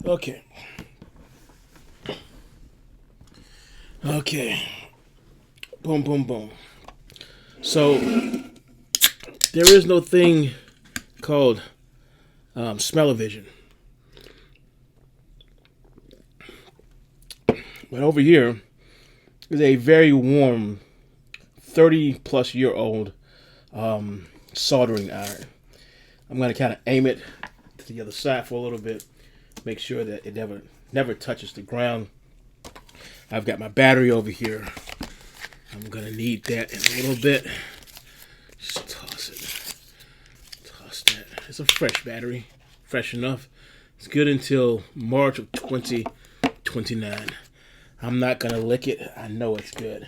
Okay. Okay. Boom, boom, boom. So there is no thing called smell-o-vision. But over here is a very warm 30 plus year old soldering iron. I'm going to kind of aim it to the other side for a little bit. Make sure that it never touches the ground. I've got my battery over here. I'm going to need that in a little bit. Just toss it. Toss that. It's a fresh battery. Fresh enough. It's good until March of 2029. I'm not going to lick it. I know it's good.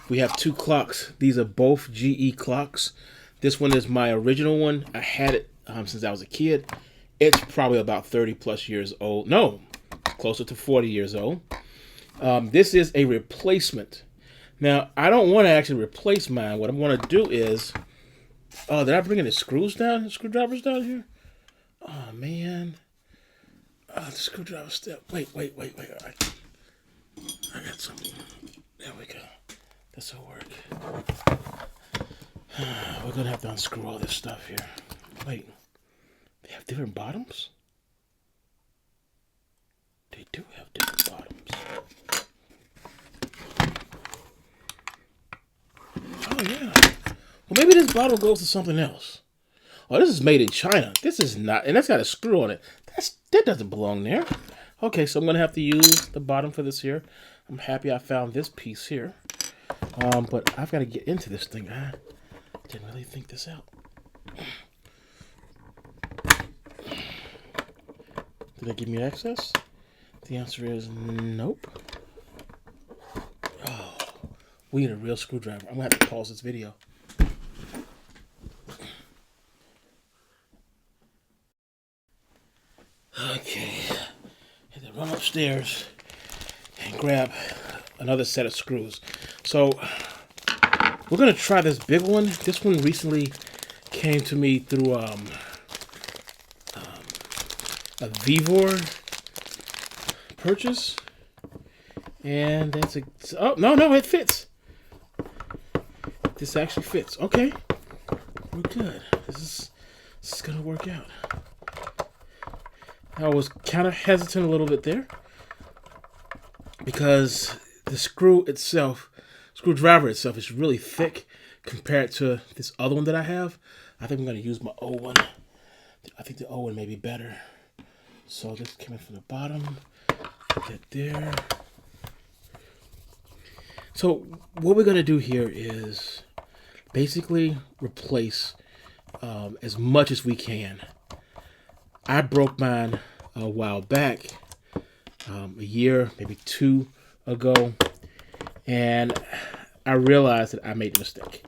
We have two clocks. These are both GE clocks. This one is my original one. I had it since I was a kid. It's probably about 30 plus years old. No, closer to 40 years old. This is a replacement. Now, I don't want to actually replace mine. What I want to do is... Oh, did I bring any screws down? The screwdrivers down here? Oh, man. Oh, the screwdriver step. Wait. All right. I got something. There we go. This will work. We're going to have to unscrew all this stuff here. Wait. They have different bottoms? They do have different bottoms. Oh, yeah. Well, maybe this bottle goes to something else. Oh, this is made in China. This is not, and that's got a screw on it. That doesn't belong there. Okay, so I'm going to have to use the bottom for this here. I'm happy I found this piece here. But I've got to get into this thing. I didn't really think this out. Did they give me access? The answer is nope. Oh, we need a real screwdriver. I'm going to have to pause this video. Okay. Had to run upstairs and grab another set of screws. So we're going to try this big one. This one recently came to me through a Vivor purchase, and that's a... Oh, no, it fits. This actually fits. Okay, we're good. This is gonna work out. I was kind of hesitant a little bit there because the screwdriver itself is really thick compared to this other one that I have. I think I'm gonna use my old one. I think the old one may be better. So this came in from the bottom. Put that there. So what we're gonna do here is basically replace as much as we can. I broke mine a while back, a year, maybe two ago, and I realized that I made a mistake.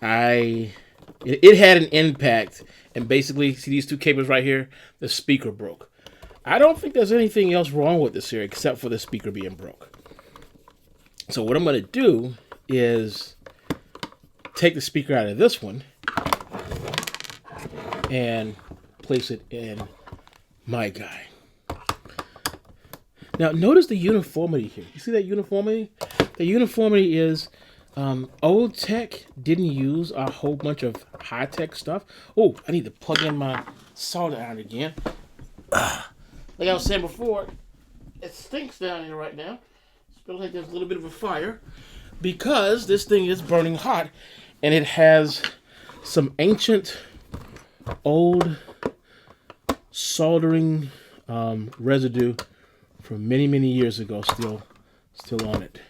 It had an impact, and basically, see these two cables right here? The speaker broke. I don't think there's anything else wrong with this here except for the speaker being broke. So what I'm going to do is take the speaker out of this one and place it in my guy. Now notice the uniformity here. You see that uniformity? The uniformity is old tech didn't use a whole bunch of high-tech stuff. Oh, I need to plug in my solder iron again. Like I was saying before, it stinks down here right now. It feels like there's a little bit of a fire because this thing is burning hot, and it has some ancient, old soldering residue from many, many years ago still on it.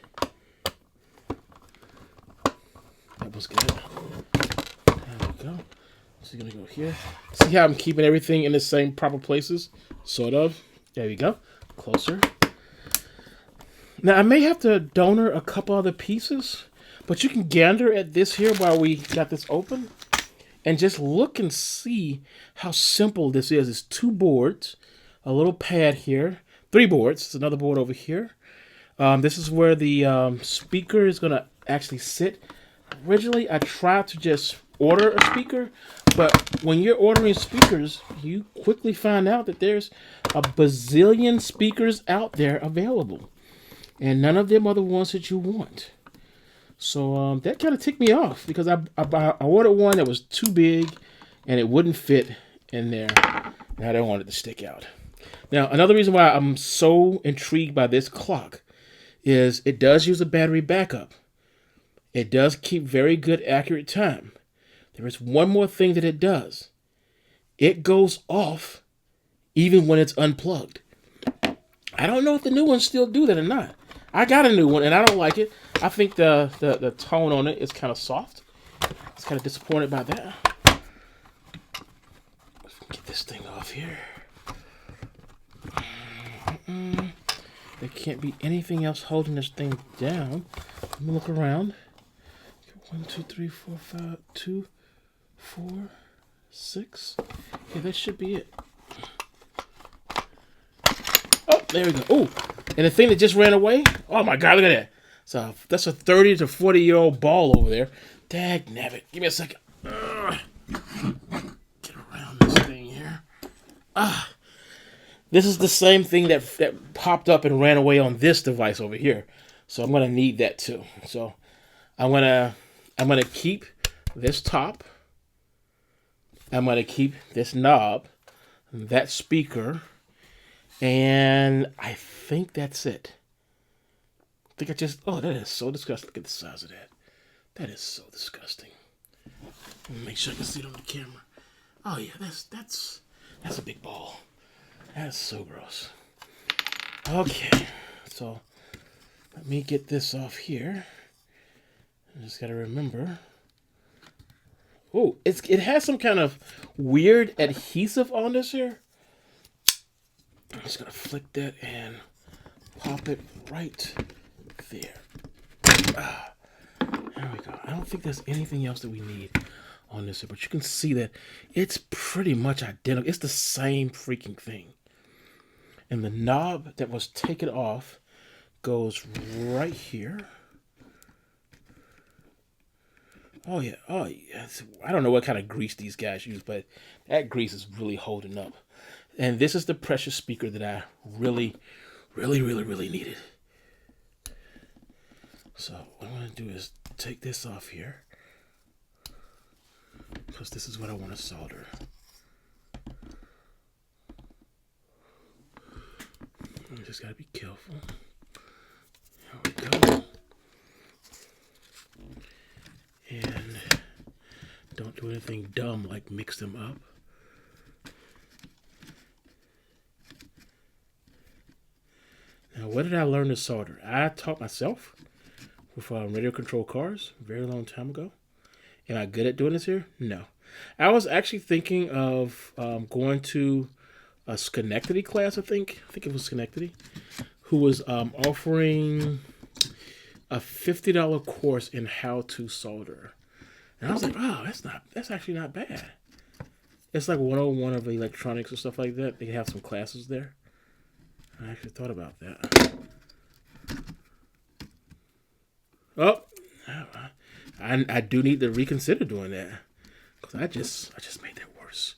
That was good. There we go. So you're gonna go here. See how I'm keeping everything in the same proper places? Sort of. There we go. Closer. Now I may have to donor a couple other pieces, but you can gander at this here while we got this open and just look and see how simple this is. It's two boards, a little pad here, three boards. There's another board over here. This is where the speaker is gonna actually sit. Originally, I tried to just order a speaker, but when you're ordering speakers, you quickly find out that there's a bazillion speakers out there available, and none of them are the ones that you want. So that kind of ticked me off because I ordered one that was too big and it wouldn't fit in there, and I don't want it to stick out. Now, another reason why I'm so intrigued by this clock is it does use a battery backup. It does keep very good accurate time. There is one more thing that it does. It goes off even when it's unplugged. I don't know if the new ones still do that or not. I got a new one and I don't like it. I think the tone on it is kind of soft. I was kind of disappointed by that. Get this thing off here. There can't be anything else holding this thing down. Let me look around. 1, 2, 3, 4, 5, 2, 4, 6. Okay, that should be it. Oh, there we go. Oh, and the thing that just ran away. Oh my God, look at that. So that's a 30 to 40-year-old ball over there. Dag nabbit. Give me a second. Get around this thing here. This is the same thing that popped up and ran away on this device over here. So I'm gonna need that too. So I'm gonna keep this top. I'm gonna keep this knob, that speaker, and I think that's it. I think I just, oh, that is so disgusting. Look at the size of that. That is so disgusting. Let me make sure I can see it on the camera. Oh yeah, that's a big ball. That's so gross. Okay, so let me get this off here. I just gotta remember. Oh, it has some kind of weird adhesive on this here. I'm just gonna flick that and pop it right there. There we go. I don't think there's anything else that we need on this here, but you can see that it's pretty much identical. It's the same freaking thing. And the knob that was taken off goes right here. Oh yeah, oh yeah. I don't know what kind of grease these guys use, but that grease is really holding up. And this is the precious speaker that I really needed. So what I'm gonna do is take this off here, because this is what I want to solder. I just gotta be careful. There we go. And don't do anything dumb like mix them up. Now, where did I learn to solder? I taught myself with radio control cars a very long time ago. Am I good at doing this here? No. I was actually thinking of going to a Schenectady class, I think it was Schenectady, who was offering a $50 course in how to solder. And I was like, oh, that's actually not bad. It's like 101 of electronics or stuff like that. They have some classes there. I actually thought about that. Oh, I do need to reconsider doing that, because I just made that worse.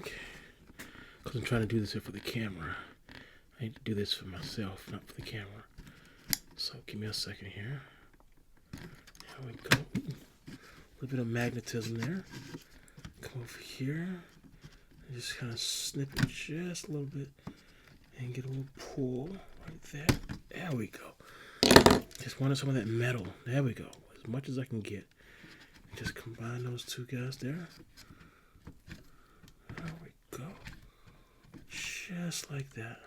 Okay, because I'm trying to do this here for the camera. I need to do this for myself, not for the camera. So give me a second here. There we go. A little bit of magnetism there. Come over here. And just kind of snip it just a little bit and get a little pull right there. There we go. Just wanted some of that metal. There we go. As much as I can get. Just combine those two guys there. There we go. Just like that.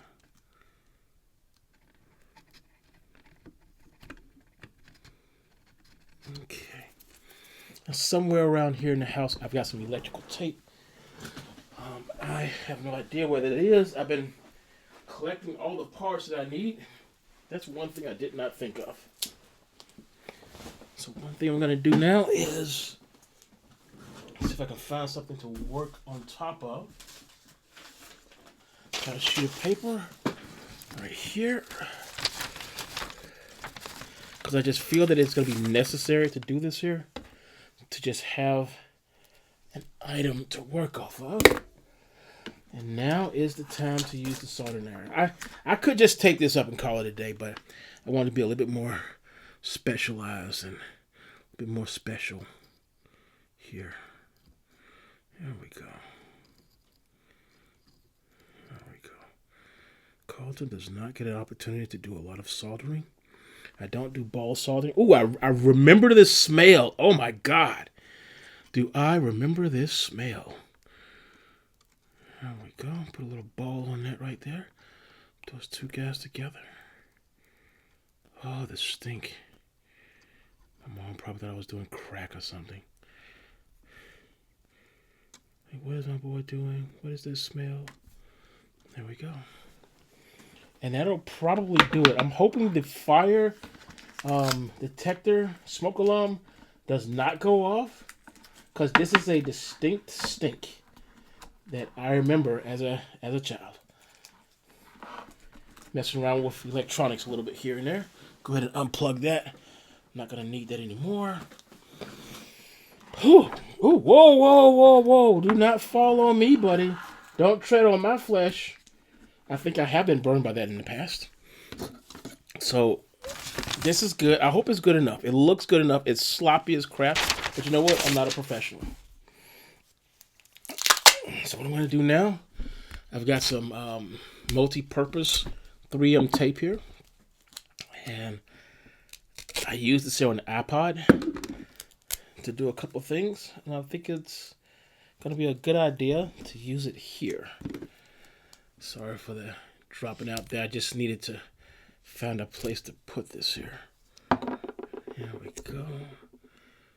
Okay. Now somewhere around here in the house, I've got some electrical tape. I have no idea where that is. I've been collecting all the parts that I need. That's one thing I did not think of. So one thing I'm going to do now is see if I can find something to work on top of. Got a sheet of paper right here, because I just feel that it's going to be necessary to do this here. to just have an item to work off of. And now is the time to use the soldering iron. I could just take this up and call it a day, but I want to be a little bit more specialized and a bit more special here. There we go. There we go. Carlton does not get an opportunity to do a lot of soldering. I don't do ball soldering. Oh, I remember this smell. Oh my God. Do I remember this smell? There we go. Put a little ball on that right there. Those two guys together. Oh, the stink. My mom probably thought I was doing crack or something. Hey, what is my boy doing? What is this smell? There we go. And that'll probably do it. I'm hoping the fire detector smoke alarm does not go off, because this is a distinct stink that I remember as a child. Messing around with electronics a little bit here and there. Go ahead and unplug that. I'm not going to need that anymore. Ooh, whoa, whoa, whoa, whoa. Do not fall on me, buddy. Don't tread on my flesh. I think I have been burned by that in the past. So, this is good. I hope it's good enough. It looks good enough. It's sloppy as crap. But you know what? I'm not a professional. So what I'm going to do now, I've got some multi-purpose 3M tape here. And I use this here on the iPod to do a couple things. And I think it's going to be a good idea to use it here. Sorry for the dropping out there. I just needed to find a place to put this here. There we go.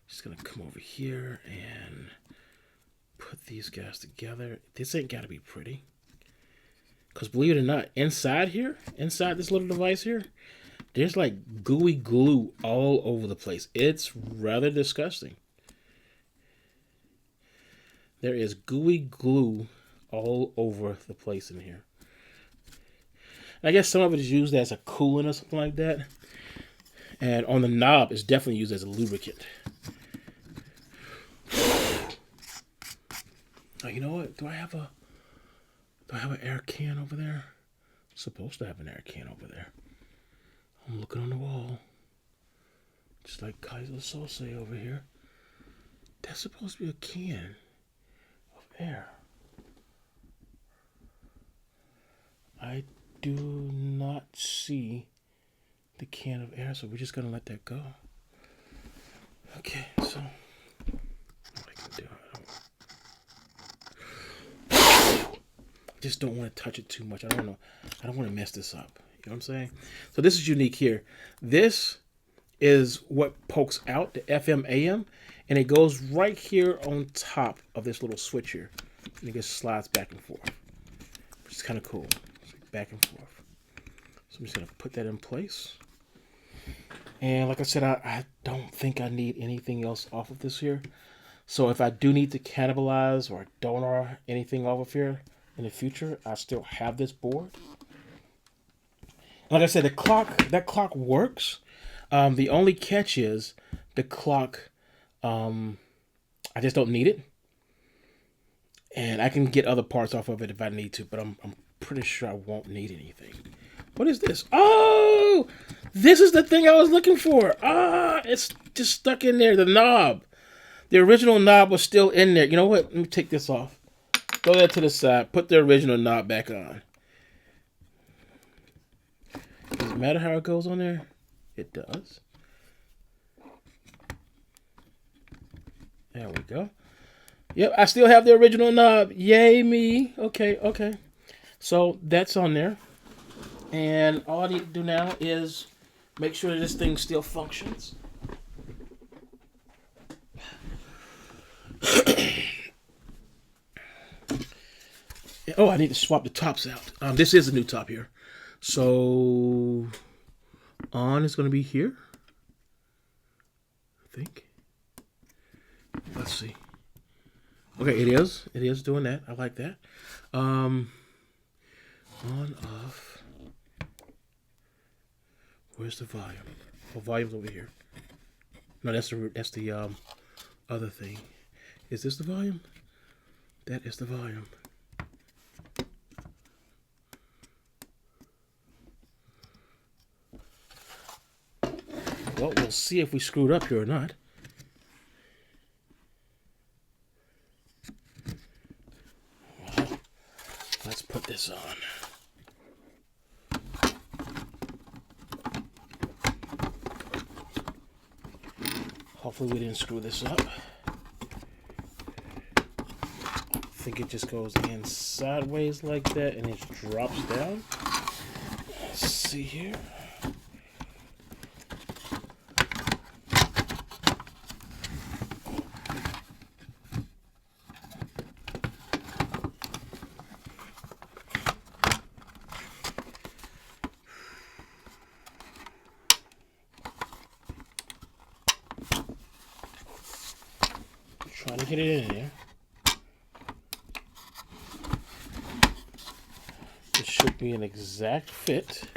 Just going to come over here and put these guys together. This ain't got to be pretty. Because believe it or not, inside here, inside this little device here, there's like gooey glue all over the place. It's rather disgusting. There is gooey glue all over the place in here. And I guess some of it is used as a coolant or something like that. And on the knob, it's definitely used as a lubricant. Oh, you know what? Do I have an air can over there? I'm supposed to have an air can over there. I'm looking on the wall. Just like Kaiser Sose over here. That's supposed to be a can of air. I do not see the can of air, so we're just going to let that go. Okay, so what I can do, I just don't want to touch it too much. I don't want to mess this up. You know what I'm saying? So this is unique here. This is what pokes out, the FM AM, and it goes right here on top of this little switch here. And it just slides back and forth, which is kind of cool. Back and forth. So I'm just going to put that in place. And like I said, I don't think I need anything else off of this here. So if I do need to cannibalize or donor anything off of here in the future, I still have this board. Like I said, that clock works. The only catch is the clock, I just don't need it. And I can get other parts off of it if I need to, but I'm pretty sure I won't need anything. What is this? Oh, this is the thing I was looking for. It's just stuck in there. The knob. The original knob was still in there. You know what? Let me take this off. Throw that to the side. Put the original knob back on. Does it matter how it goes on there? It does. There we go. Yep, I still have the original knob. Yay me. Okay. So that's on there. And all I need to do now is make sure this thing still functions. Oh, I need to swap the tops out. This is a new top here. So on is going to be here, I think. Let's see. Okay, it is. It is doing that. I like that. On, off. Where's the volume? Oh, volume's over here. No, that's the other thing. Is this the volume? That is the volume. Well, we'll see if we screwed up here or not. Well, let's put this on. Hopefully we didn't screw this up. I think it just goes in sideways like that and it drops down. Let's see here. Trying to get it in there. It should be an exact fit.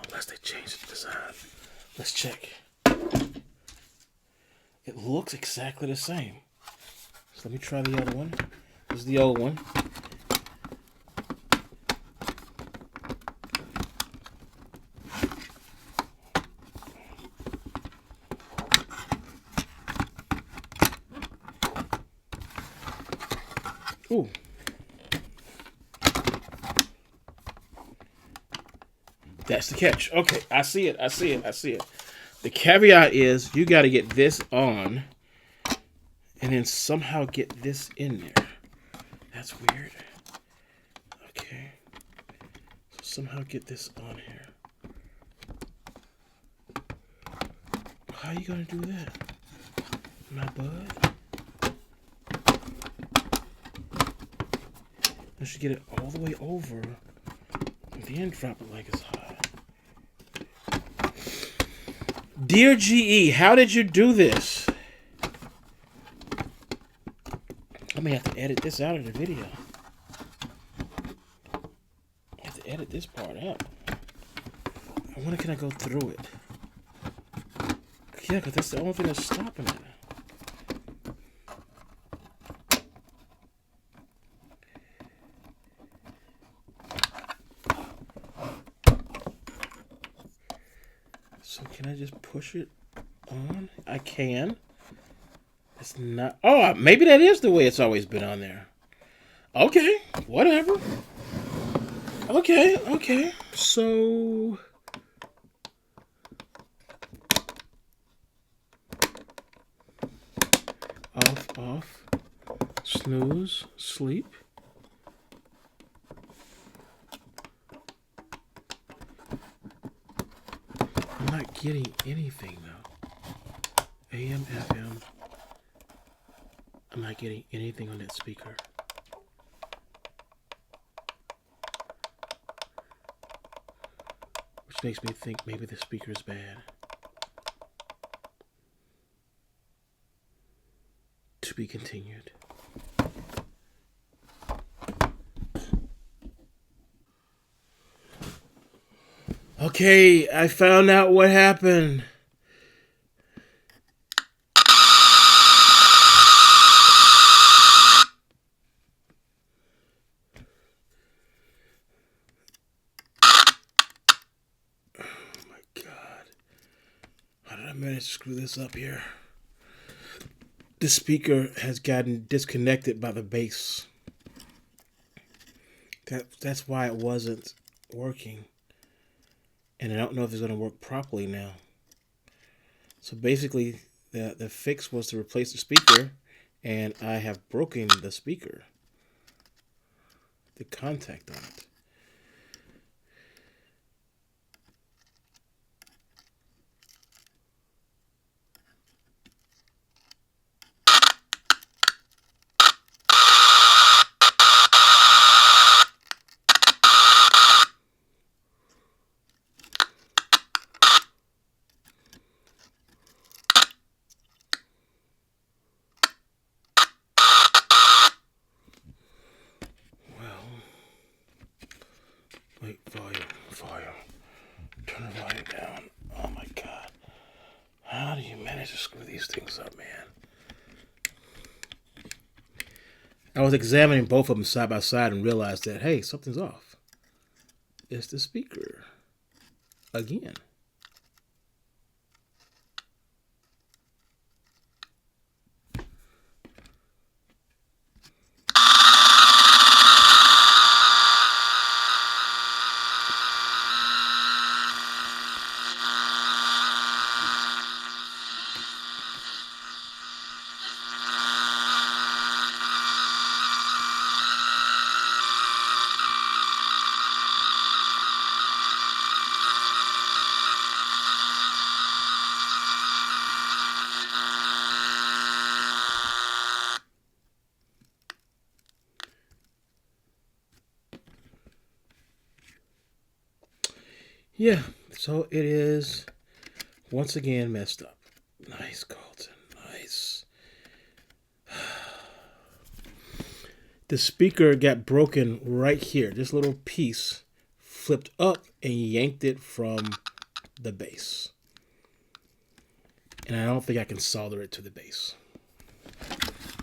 Unless they change the design. Let's check. It looks exactly the same. So let me try the other one. This is the old one. Ooh. That's the catch. Okay, I see it. I see it. I see it. The caveat is you got to get this on and then somehow get this in there. That's weird. Okay. So somehow get this on here. How are you going to do that, my bud? I should get it all the way over and then drop it like it's hot. Dear GE, how did you do this? I may have to edit this out of the video. I have to edit this part out. I wonder, can I go through it? Yeah, because that's the only thing that's stopping it. So can I just push it on? I can. It's not. Oh, maybe that is the way it's always been on there. Okay, whatever. Okay, okay. So off, snooze, sleep. I'm not getting anything though. AM, FM. I'm not getting anything on that speaker. Which makes me think maybe the speaker is bad. To be continued. Okay, I found out what happened. I managed to screw this up here. The speaker has gotten disconnected by the bass. That's why it wasn't working. And I don't know if it's going to work properly now. So basically, the fix was to replace the speaker, and I have broken the speaker. The contact on it. volume. Turn the volume down. Oh my God. How do you manage to screw these things up, man? I was examining both of them side by side and realized that, hey, something's off. It's the speaker. Again. Yeah, so it is once again messed up. Nice, Colton. Nice. The speaker got broken right here. This little piece flipped up and yanked it from the base. And I don't think I can solder it to the base.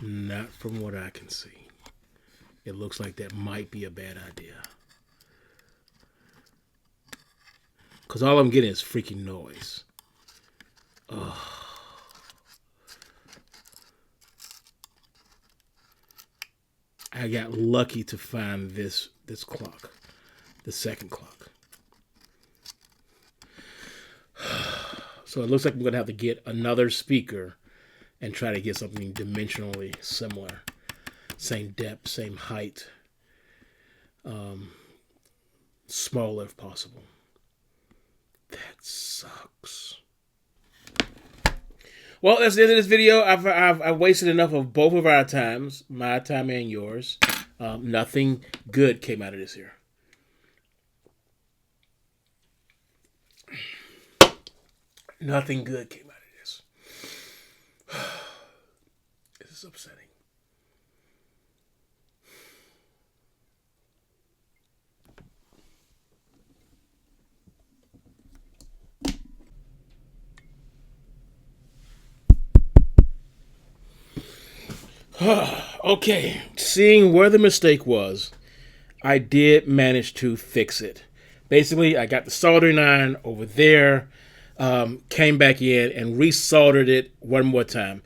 Not from what I can see. It looks like that might be a bad idea. Because all I'm getting is freaking noise. Oh. I got lucky to find this clock. The second clock. So it looks like we're going to have to get another speaker and try to get something dimensionally similar. Same depth, same height. Smaller if possible. That sucks. Well, that's the end of this video. I've wasted enough of both of our times, my time and yours. Nothing good came out of this here. Nothing good came out of this. This is upsetting. Okay, seeing where the mistake was, I did manage to fix it. Basically, I got the soldering iron over there, came back in and resoldered it one more time.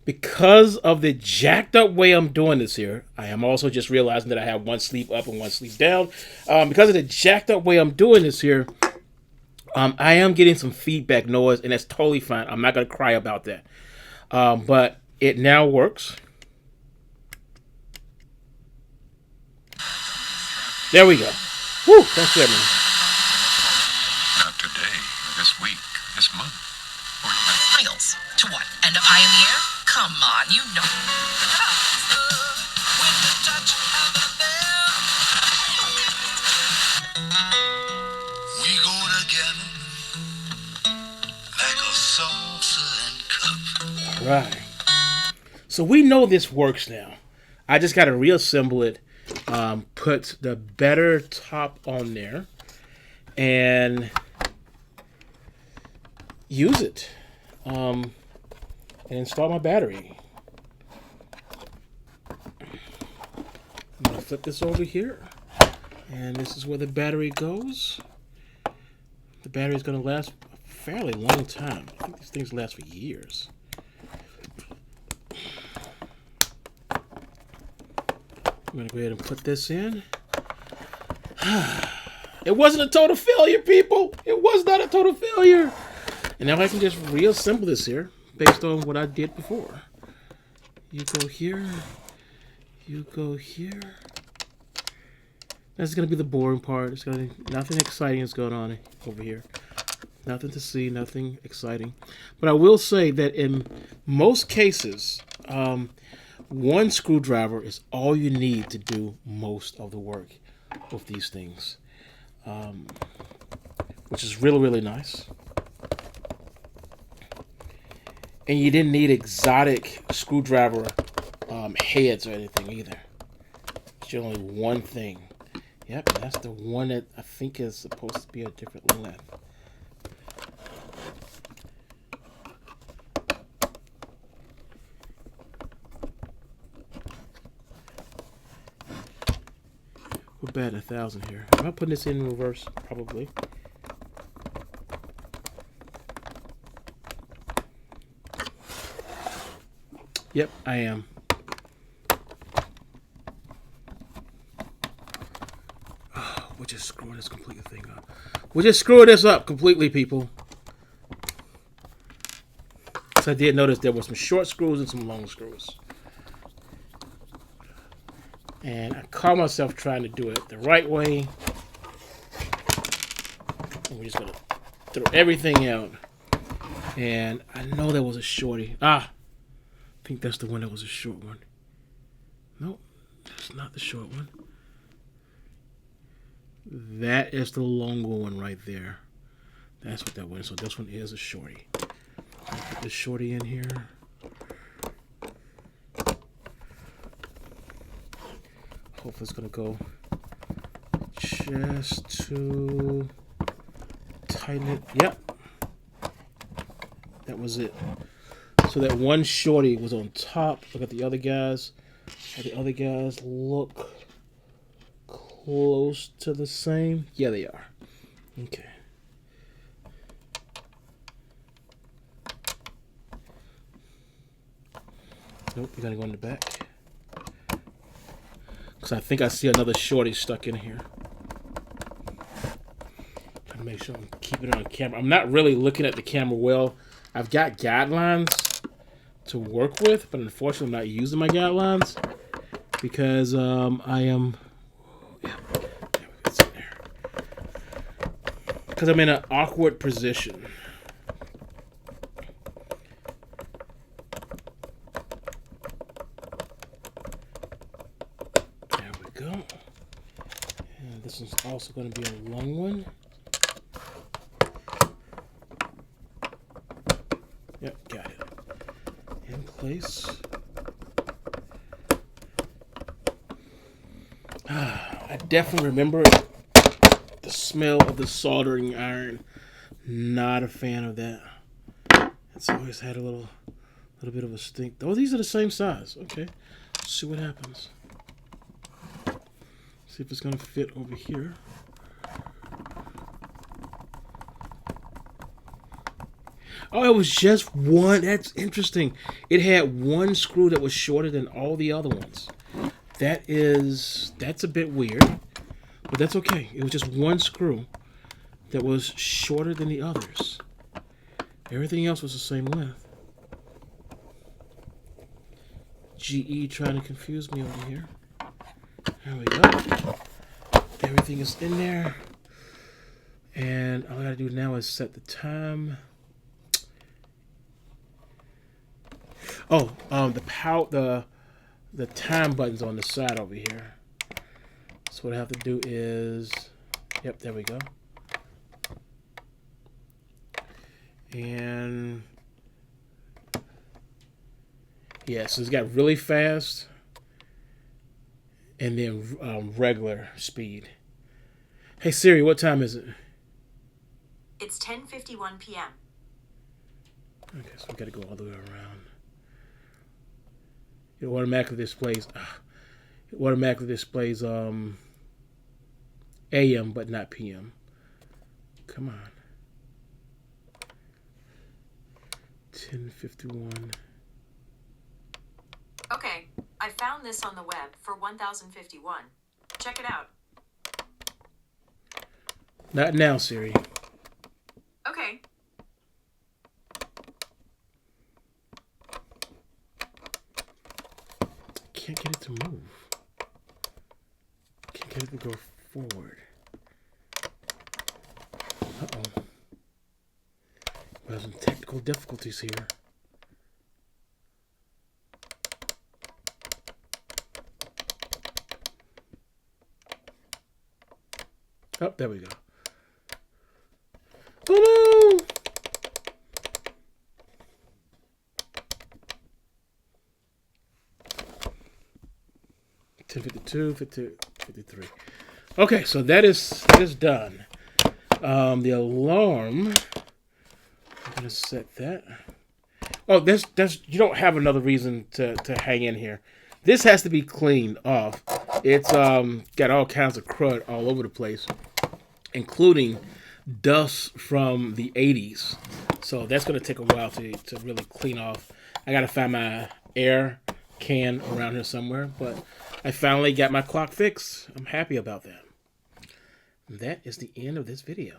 Because of the jacked up way I'm doing this here, I am also just realizing that I have one sleeve up and one sleeve down. Because of the jacked up way I'm doing this here, I am getting some feedback noise, and that's totally fine. I'm not going to cry about that. But it now works. There we go. Whew, thanks for that, man. Not today, this week, this month. Miles. To what? End of eye in the air? Come on, you know. We go together like a salsa and cup. All right. So we know this works now. I just got to reassemble it. Put the better top on there and use it and install my battery. I'm going to flip this over here, and this is where the battery goes. The battery is going to last a fairly long time. I think these things last for years. I'm going to go ahead and put this in. It wasn't a total failure, people. It was not a total failure. And now I can just reassemble this here based on what I did before. You go here. You go here. That's going to be the boring part. It's going to nothing exciting is going on over here. Nothing to see, nothing exciting. But I will say that in most cases, one screwdriver is all you need to do most of the work with these things, which is really, really nice. And you didn't need exotic screwdriver heads or anything either. It's only one thing Yep, that's the one that I think is supposed to be a different length. We're bad at 1,000 here. Am I putting this in reverse? Probably. Yep, I am. Oh, we're just screwing this complete thing up. We're just screwing this up completely, people. So I did notice there were some short screws and some long screws. And I caught myself trying to do it the right way. And we're just going to throw everything out. And I know there was a shorty. I think that's the one that was a short one. Nope, that's not the short one. That is the longer one right there. That's what that was. So this one is a shorty. I'll put the shorty in here. Hopefully it's going to go just to tighten it. Yep. That was it. So that one shorty was on top. Look at the other guys. The other guys look close to the same. Yeah, they are. Okay. Nope, we gotta go in the back. Because I think I see another shorty stuck in here. Trying to make sure I'm keeping it on camera. I'm not really looking at the camera well. I've got guidelines to work with, but unfortunately I'm not using my guidelines because I am... Yeah, it's in there. Because I'm in an awkward position. There we go. And this is also going to be a long one. Yep, got it. In place. I definitely remember the smell of the soldering iron. Not a fan of that. It's always had a little bit of a stink. Oh, these are the same size. Okay, let's see what happens. See if it's gonna fit over here. Oh, it was just one. That's interesting. It had one screw that was shorter than all the other ones. That's a bit weird, but that's okay. It was just one screw that was shorter than the others. Everything else was the same length. GE trying to confuse me over here. There we go. Everything is in there. And all I gotta do now is set the time. Oh, the time button's on the side over here. So what I have to do is, yep, there we go. And yeah, so it's got really fast and then regular speed. Hey Siri, what time is it? It's 10:51 p.m. Okay, so we gotta go all the way around. It automatically displays AM but not PM. Come on. 10:51. Okay, I found this on the web for 1051. Check it out. Not now, Siri. Okay. Can't get it to move. Can't get it to go forward. Uh-oh. We have some technical difficulties here. Oh, there we go. Oh no! 10:52, 53. Okay, so that is done. The alarm. I'm gonna set that. Oh, there's you don't have another reason to hang in here. This has to be cleaned off. It's got all kinds of crud all over the place, including dust from the 80s. So that's gonna take a while to really clean off. I gotta find my air can around here somewhere, but I finally got my clock fixed. I'm happy about that. And that is the end of this video.